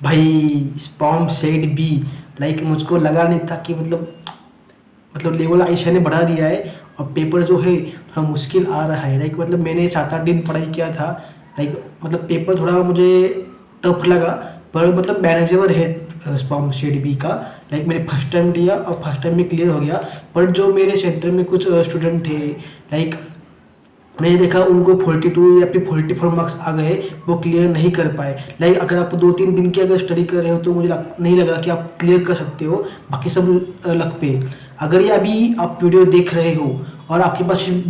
भाई sperm said B, like मुझको लगा नहीं था कि मतलब लेवल आयशा ने बढ़ा दिया है और पेपर जो है थोड़ा मुश्किल आ रहा है। लाइक मतलब मैंने 7-8 दिन पढ़ाई किया था। लाइक मतलब पेपर थोड़ा मुझे टफ लगा, पर मतलब मैनेजेबल है स्पॉम शेड बी का। लाइक मैंने फर्स्ट टाइम दिया और फर्स्ट टाइम में क्लियर हो गया। पर जो मेरे सेंटर में कुछ स्टूडेंट थे, लाइक मैंने देखा उनको 42 या फिर 44 मार्क्स आ गए, वो क्लियर नहीं कर पाए। लाइक अगर आप 2-3 दिन की अगर स्टडी कर रहे हो तो मुझे नहीं लगा कि आप क्लियर कर सकते हो, बाकी सब लक पे। अगर ये अभी आप वीडियो देख रहे हो और आपके पास सिर्फ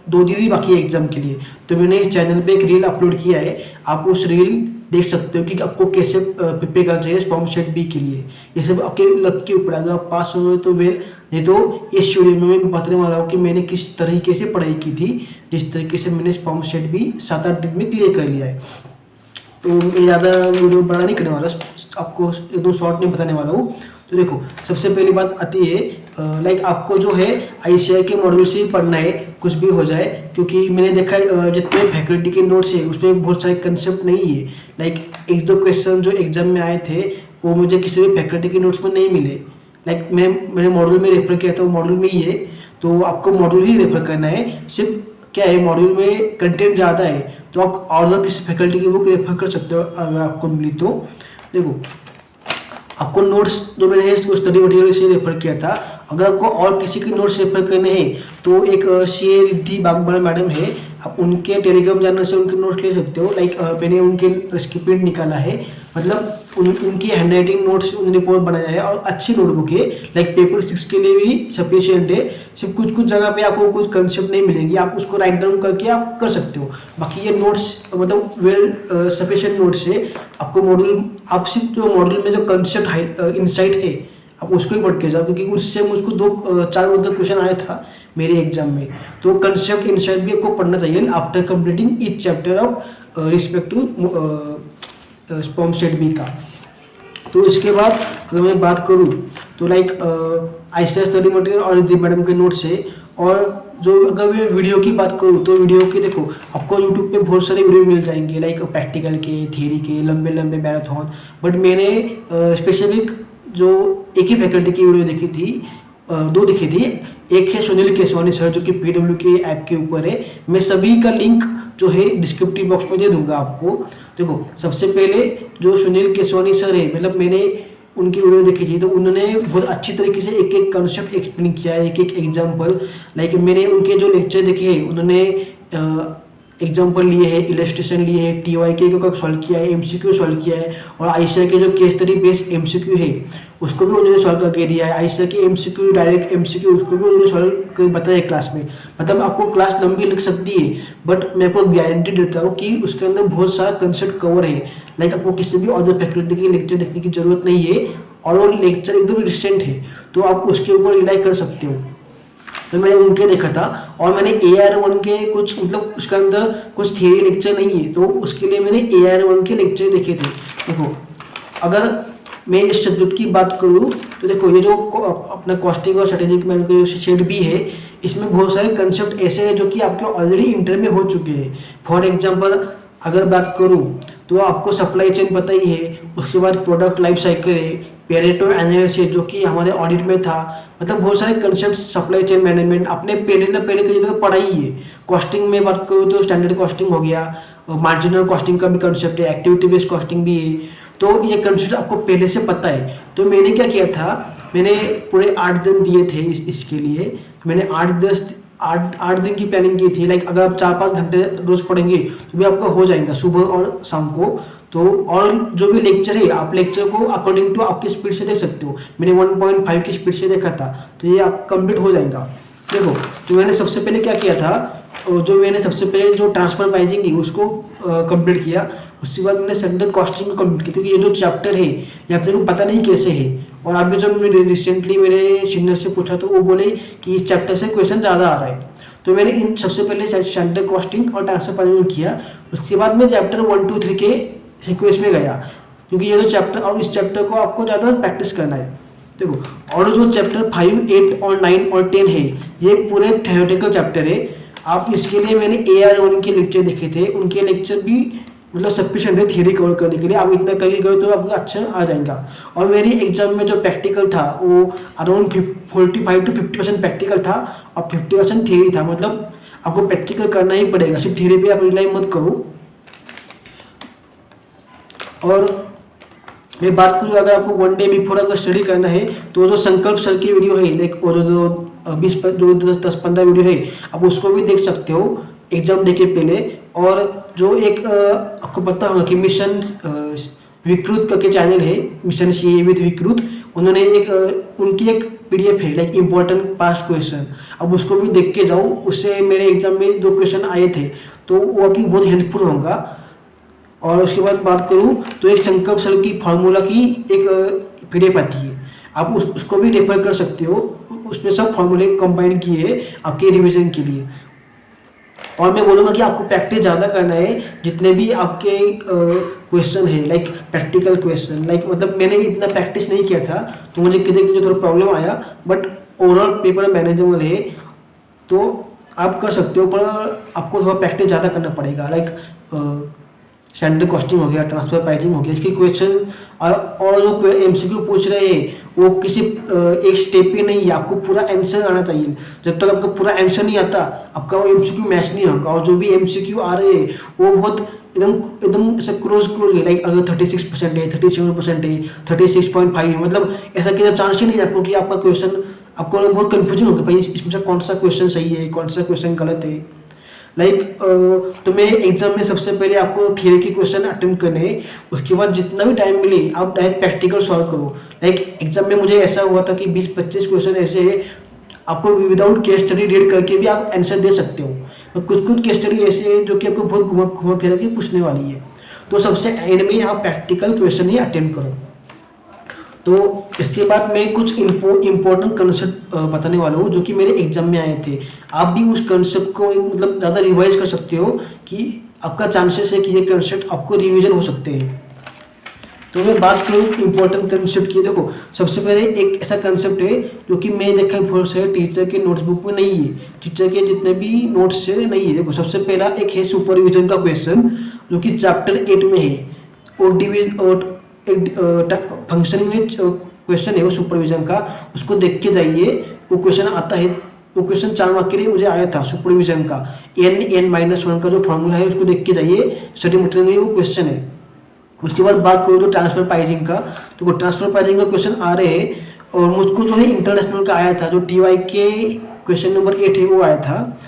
2 दिन ही बाकी है एग्जाम के लिए, तो मैंने इस चैनल पे एक रील अपलोड किया है। आप उस रील देख सकते हो कि आपको कैसे प्रिपेयर करना चाहिए स्पॉम सेट बी के लिए। ये सब आपके लक के ऊपर है। अगर आप पास हो तो वेल, नहीं तो इस वीडियो में मैं बताने वाला हूँ कि मैंने किस तरीके से पढ़ाई की थी, जिस तरीके से मैंने स्पॉम सेट भी 7-8 दिन में क्लियर कर लिया है। तो मैं ज़्यादा वीडियो बड़ा नहीं करने वाला, आपको एकदम शॉर्ट में बताने वाला हूँ। तो देखो, सबसे पहली बात आती है लाइक आपको जो है आईसीआई के मॉड्यूल से ही पढ़ना है, कुछ भी हो जाए। क्योंकि मैंने देखा है जितने फैकल्टी के नोट्स है उसमें बहुत सारे कंसेप्ट नहीं है। लाइक 1-2 क्वेश्चन जो एग्जाम में आए थे वो मुझे किसी भी फैकल्टी के नोट्स में नहीं मिले। लाइक मैंने मॉड्यूल में रेफर किया था, वो मॉड्यूल में ही है। तो आपको मॉड्यूल ही रेफर करना है। सिर्फ क्या है, मॉड्यूल में कंटेंट ज़्यादा है तो आप और किसी फैकल्टी की बुक रेफर कर सकते हो अगर आपको मिली तो। देखो, आपको नोट्स जो मैंने है स्टडी मटेरियल से रेफर किया था। अगर आपको और किसी के नोट्स रेफर करने हैं तो एक CA रिद्धि बागवान मैडम है, आप उनके टेलीग्राम चैनल से उनके नोट्स ले सकते हो। लाइक मैंने उनके स्क्रिप्ट निकाला है, मतलब उनकी हैंडराइटिंग नोट्स उन्होंने रिपोर्ट बनाया है और अच्छी नोटबुक है। लाइक पेपर 6 के लिए भी सफिशियंट है। सिर्फ कुछ जगह पे आपको कुछ कंसेप्ट नहीं मिलेंगे, आप उसको राइट डाउन करके आप कर सकते हो। बाकी ये नोट्स मतलब वेल सफिशियंट नोट्स है। आपको मॉड्यूल, आप सिर्फ जो मॉड्यूल में जो कंसेप्ट इंसाइट है आप उसको ही पढ़ के जाओ, क्योंकि उससे मुझको 2-4 क्वेश्चन आया था मेरे एग्जाम में। तो कंसेप्ट इंसाइट भी आपको पढ़ना चाहिए after completing each chapter of respect to स्पॉम सेट बी का। तो इसके बाद अगर मैं बात करूँ तो लाइक आईसीआई स्टडी मटेरियल और रिद्धि मैडम के नोट्स है। और जो अगर मैं वीडियो की बात करूँ तो वीडियो के देखो, आपको यूट्यूब पे बहुत सारे वीडियो मिल जाएंगे, लाइक प्रैक्टिकल के, थियरी के, लंबे लंबे मैराथन। बट मैंने स्पेसिफिक जो एक ही फैकल्टी की वीडियो देखी थी, 2 देखी थी। एक है सुनील केसवानी सर जो कि PW के ऐप के ऊपर है। मैं सभी का लिंक जो है डिस्क्रिप्टिव बॉक्स में दे दूंगा आपको। देखो, सबसे पहले जो सुनील केसवानी सर है, मतलब मैंने उनकी वीडियो देखी थी तो उन्होंने बहुत अच्छी तरीके से एक एक कॉन्सेप्ट एक्सप्लेन किया है, एक एक एग्जाम्पल। लाइक मैंने उनके जो लेक्चर देखे हैं, उन्होंने एग्जाम्पल लिए हैं, इलस्ट्रेशन लिए हैं, TYK को सॉल्व किया है, MCQ सॉल्व किया है, और आईसीआई के जो केस स्टडी बेस्ड MCQ है उसको भी उन्होंने सॉल्व करके दिया है। आईसीआई के MCQ, डायरेक्ट MCQ, उसको भी उन्होंने सॉल्व कर बताया क्लास में। मतलब आपको क्लास लंबी लग सकती है, बट मैं आपको गारंटी देता हूँ कि उसके अंदर बहुत सारा कंसेप्ट कवर है। लाइक आपको किसी भी अदर फैकल्टी के लेक्चर देखने की जरूरत नहीं है, और वो लेक्चर एकदम रिसेंट है तो आप उसके ऊपर रिलाई कर सकते हो। तो मैंने उनके देखा था, और मैंने AR1 के कुछ, मतलब उसके अंदर कुछ थियरी लेक्चर नहीं है तो उसके लिए मैंने AR1 के लेक्चर देखे थे। देखो, अगर मैं इस सब्जेक्ट की बात करूँ तो देखो, ये जो अपना कॉस्टिंग और स्ट्रेटेजिक मैनेजमेंट का जो शेड भी है, इसमें बहुत सारे कंसेप्ट ऐसे हैं जो कि आपके ऑलरेडी इंटर में हो चुके हैं। फॉर एग्जांपल अगर बात करूँ तो आपको सप्लाई चेन पता ही है, उसके बाद प्रोडक्ट लाइफ साइकिल है, पेरेटो एनालिसिस जो कि हमारे ऑडिट में था। मतलब बहुत सारे कंसेप्ट सप्लाई चेन मैनेजमेंट आपने पहले की जगह पढ़ा ही है। कॉस्टिंग में बात करूँ तो स्टैंडर्ड कॉस्टिंग हो गया, मार्जिनल कॉस्टिंग का भी कंसेप्ट है, एक्टिविटी बेस्ड कॉस्टिंग भी है। तो ये कंसेप्ट आपको पहले से पता है। तो मैंने क्या किया था, मैंने पूरे 8 दिन दिए थे इसके लिए। मैंने 8 दिन की प्लानिंग की थी। लाइक अगर आप 4-5 घंटे रोज पढ़ेंगे तो भी आपका हो जाएगा सुबह और शाम को। तो और जो भी लेक्चर है, आप लेक्चर को अकॉर्डिंग टू आपकी स्पीड से देख सकते हो। मैंने 1.5 की स्पीड से देखा था, तो ये आप कंप्लीट हो जाएगा। देखो, तो मैंने सबसे पहले क्या किया था, सबसे पहले जो ट्रांसफर प्राइसिंग है उसको कंप्लीट किया। उसके बाद मैंने स्टैंडर्ड कॉस्टिंग को कंप्लीट किया, क्योंकि ये जो चैप्टर है ये अपने को पता नहीं कैसे है। और अभी जब मैंने रिसेंटली मेरे सीनियर से पूछा तो वो बोले कि इस चैप्टर से क्वेश्चन ज़्यादा आ रहा है। तो मैंने इन सबसे पहले स्टैंडर्ड कॉस्टिंग और ट्रांसफर प्राइसिंग किया। उसके बाद मैं चैप्टर 1, 2, 3 के सीक्वेंस में गया, क्योंकि ये जो चैप्टर और इस चैप्टर को आपको ज़्यादा प्रैक्टिस करना है। देखो, और जो चैप्टर 5, 8 और 9 और 10 है ये पूरे थ्योरेटिकल चैप्टर है। आप इसके लिए मैंने AR1 के लेक्चर देखे थे, उनके लेक्चर भी मतलब सफिशिएंट है थियरी कवर करने के लिए। आप इतना करके गए तो आपको अच्छा आ जाएगा। और मेरी एग्जाम में जो प्रैक्टिकल था वो अराउंड 45 to 50% प्रैक्टिकल था और 50% थियरी था। मतलब आपको प्रैक्टिकल करना ही पड़ेगा, सिर्फ थियरी पे आप रिलाई मत करो। और मैं बात करूँ, अगर आपको 1 डे बिफोर अगर स्टडी करना है तो जो संकल्प सर की वीडियो है, लाइक वो जो 10-15 वीडियो है, आप उसको भी देख सकते हो एग्जाम डे के पहले। और जो एक आपको पता होगा कि मिशन विकृत करके चैनल है, मिशन सीए विद विकृत, उन्होंने उनकी एक पीडीएफ है लाइक इम्पोर्टेंट पास्ट क्वेश्चन, अब उसको भी देख के जाओ। उससे मेरे एग्जाम में 2 क्वेश्चन आए थे, तो वो अभी बहुत हेल्पफुल होगा। और उसके बाद बात करूँ तो एक संकल्प सर की फार्मूला की एक पीडीएफ आती है, आप उसको भी रेफर कर सकते हो। उसमें सब फार्मूले कंबाइन किए हैं आपके रिवीजन के लिए। और मैं बोलूँगा कि आपको प्रैक्टिस ज़्यादा करना है, जितने भी आपके क्वेश्चन है लाइक प्रैक्टिकल क्वेश्चन, लाइक मतलब मैंने इतना प्रैक्टिस नहीं किया था तो मुझे किसी थोड़ा प्रॉब्लम आया, बट ओवरऑल पेपर मैनेजेबल है तो आप कर सकते हो। पर आपको थोड़ा प्रैक्टिस ज़्यादा करना पड़ेगा। लाइक स्टैंडर्ड कॉस्टिंग हो गया, ट्रांसफर प्राइसिंग हो गया, इसके क्वेश्चन और जो एमसीक्यू पूछ रहे हैं वो किसी एक स्टेप पे नहीं है, आपको पूरा आंसर आना चाहिए। जब तक आपको पूरा आंसर नहीं आता आपका वो एमसीक्यू मैच नहीं होगा। और जो भी एमसीक्यू आ रहे हैं वो बहुत एकदम एकदम ऐसा क्लोज है, लाइक अगर 36% है, 37% है, 36.5 है, मतलब ऐसा किसी चांस ही नहीं है आपको कि आपका क्वेश्चन, आपको बहुत कन्फ्यूजन होगा भाई इसमें से कौन सा क्वेश्चन सही है, कौन सा क्वेश्चन गलत है। लाइक तो मैं एग्जाम में सबसे पहले आपको थियरी के क्वेश्चन अटेम्प्ट करने हैं, उसके बाद जितना भी टाइम मिले आप डायरेक्ट प्रैक्टिकल सॉल्व करो। लाइक एग्जाम में मुझे ऐसा हुआ था कि 20-25 क्वेश्चन ऐसे है आपको विदाउट केस स्टडी रीड करके भी आप आंसर दे सकते हो, और कुछ केस स्टडी ऐसे है जो कि आपको बहुत घुमा फिरा के पूछने वाली है। तो सबसे एंड में आप प्रैक्टिकल क्वेश्चन ही अटेम्प्ट करो। तो इसके बाद मैं कुछ इम्पोर्टेंट कंसेप्ट बताने वाला हूँ जो कि मेरे एग्जाम में आए थे। आप भी उस कंसेप्ट को मतलब ज़्यादा रिवाइज कर सकते हो कि आपका चांसेस है कि ये कंसेप्ट आपको रिवीजन हो सकते हैं। तो मैं बात करूँ इम्पोर्टेंट कंसेप्ट की, देखो सबसे पहले एक ऐसा कंसेप्ट है जो कि मैं देखा बहुत सारे टीचर के नोटबुक में नहीं है, टीचर के जितने भी नोट्स से नहीं है। देखो सबसे पहला एक है सुपरविजन का क्वेश्चन जो कि चैप्टर 8 में है, और फंक्शनिंग में क्वेश्चन है वो सुपरविजन का, उसको देख के जाइए। वो क्वेश्चन आता है, वो क्वेश्चन 4 मार्क के लिए मुझे आया था सुपरविजन का, n-1 का जो फॉर्मूला है उसको देख के जाइए, स्टडी मटेरियल में वो क्वेश्चन है। उसके बाद बात करूँ तो ट्रांसफर प्राइसिंग का, तो ट्रांसफर प्राइसिंग का क्वेश्चन आ रहे हैं, और मुझको जो है इंटरनेशनल का आया था, जो TY के क्वेश्चन नंबर 8 है वो आया था।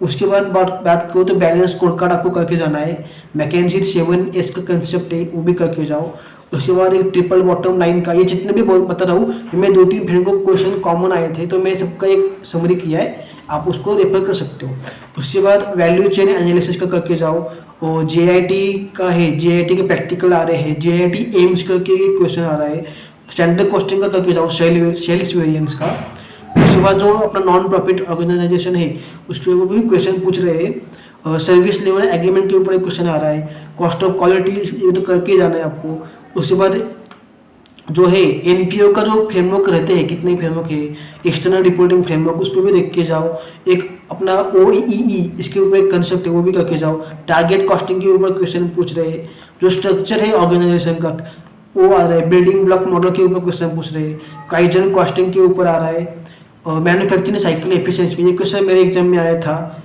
उसके बाद बात करो तो बैलेंस स्कोर कार्ड आपको करके जाना है, मैकेंजी 7S का कंसेप्ट है वो भी करके जाओ। उसके बाद एक ट्रिपल बॉटम लाइन का, ये जितने भी बता रहा हूँ मैं 2-3 फ्रेंड को क्वेश्चन कॉमन आए थे तो मैं सबका एक समरी किया है, आप उसको रेफर कर सकते हो। उसके बाद वैल्यू चेन एनालिसिस का करके जाओ, और JIT का है, JIT के प्रैक्टिकल आ रहे हैं, JIT एम्स करके क्वेश्चन आ रहा है। स्टैंडर्ड कॉस्टिंग का करके जाओ, सेल्स वेरिएंस का। उसके बाद जो अपना नॉन प्रॉफिट ऑर्गेनाइजेशन है उसके ऊपर भी क्वेश्चन पूछ रहे हैं। सर्विस लेवल एग्रीमेंट के ऊपर एक क्वेश्चन आ रहा है, कॉस्ट ऑफ क्वालिटी ये तो करके जाना है आपको। उसके बाद जो है NPO का जो फ्रेमवर्क रहते हैं, कितने फ्रेमवर्क है, एक्सटर्नल रिपोर्टिंग फ्रेमवर्क, उसको भी देख के जाओ। एक अपना OEE इसके ऊपर एक कंसेप्ट है वो भी करके जाओ। टारगेट कॉस्टिंग के ऊपर क्वेश्चन पूछ रहे हैं। जो स्ट्रक्चर है ऑर्गेनाइजेशन का वो आ रहा है, बिल्डिंग ब्लॉक मॉडल के ऊपर क्वेश्चन पूछ रहे हैं, काइजन कॉस्टिंग के ऊपर आ रहा है, और मैन्युफैक्चरिंग साइकिल एफिशिएंसी, ये क्वेश्चन मेरे एग्जाम में आया था।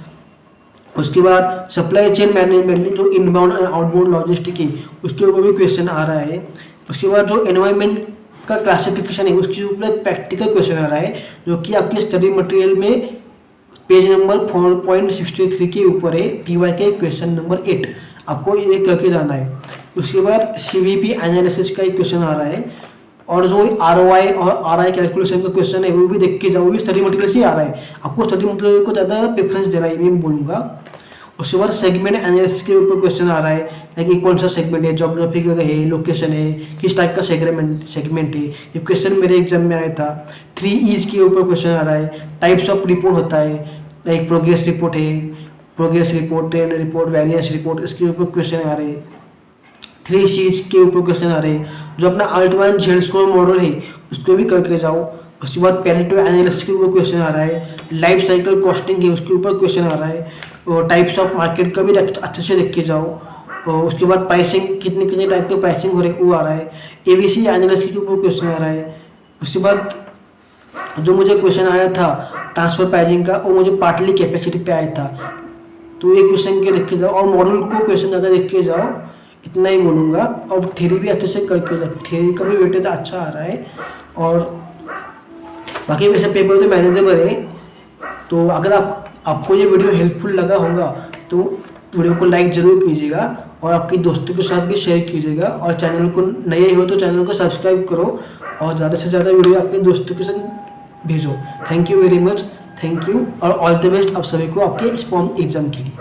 उसके बाद सप्लाई चेन मैनेजमेंट में जो इनबाउंड और आउटबाउंड लॉजिस्टिक है उसके ऊपर भी क्वेश्चन आ रहा है। उसके बाद जो एनवायरनमेंट का क्लासिफिकेशन है उसके ऊपर प्रैक्टिकल क्वेश्चन आ रहा है जो कि आपके स्टडी मटेरियल में पेज नंबर 4.63 के ऊपर है, TY के क्वेश्चन नंबर 8, आपको ये करके जाना है। उसके बाद CVP एनालिसिस का एक क्वेश्चन आ रहा है, और जो ROI और RI कैलकुलेशन का क्वेश्चन है वो भी देख के जाओ, स्टडी मटेरियल से आ रहा है, आपको स्टडी मटेरियल को ज़्यादा प्रेफरेंस देना है मैं बोलूँगा। उसके बाद सेगमेंट एनालिसिस के ऊपर क्वेश्चन आ रहा है, लाइक कौन सा सेगमेंट है, जोग्राफी का है, लोकेशन है, किस टाइप का सेगमेंट है, ये क्वेश्चन मेरे एग्जाम में आया था। 3E's के ऊपर क्वेश्चन आ रहा है। टाइप्स ऑफ रिपोर्ट होता है, लाइक प्रोग्रेस रिपोर्ट है, progress report, trend report, variance report, इसके ऊपर क्वेश्चन आ रहे हैं। 3C's के ऊपर क्वेश्चन आ रहे हैं। जो अपना अल्टमैन जेड स्कोर मॉडल है उसको भी करके जाओ। उसके बाद पैरेटो एनालिसिस के ऊपर क्वेश्चन आ रहा है। लाइफ साइकिल कॉस्टिंग है उसके ऊपर क्वेश्चन आ रहा है, और टाइप्स ऑफ मार्केट का भी अच्छे से देख के जाओ। और उसके बाद प्राइसिंग कितने कितने टाइप के प्राइसिंग हो रहे वो आ रहा है, एबीसी एनालिसिस के ऊपर क्वेश्चन आ रहा है। उसके बाद जो मुझे क्वेश्चन आया था ट्रांसफर प्राइसिंग का, वो मुझे पार्टली कैपेसिटी पे आया था। तो एक क्वेश्चन के देख के जाओ और मॉडल को क्वेश्चन ज़्यादा देख के जाओ, इतना ही बोलूँगा। और थ्योरी भी अच्छे से करके जाओ, थ्योरी का भी वेटेज अच्छा आ रहा है। और बाकी वैसे पेपर तो मैनेजेबल है। तो अगर आपको ये वीडियो हेल्पफुल लगा होगा तो वीडियो को लाइक ज़रूर कीजिएगा और आपके दोस्तों के साथ भी शेयर कीजिएगा। और चैनल को नए हो तो चैनल को सब्सक्राइब करो और ज़्यादा से ज़्यादा वीडियो अपने दोस्तों के साथ भेजो। Thank you very much, thank you और ऑल द बेस्ट आप सभी को आपके स्पॉम एग्ज़ाम के लिए।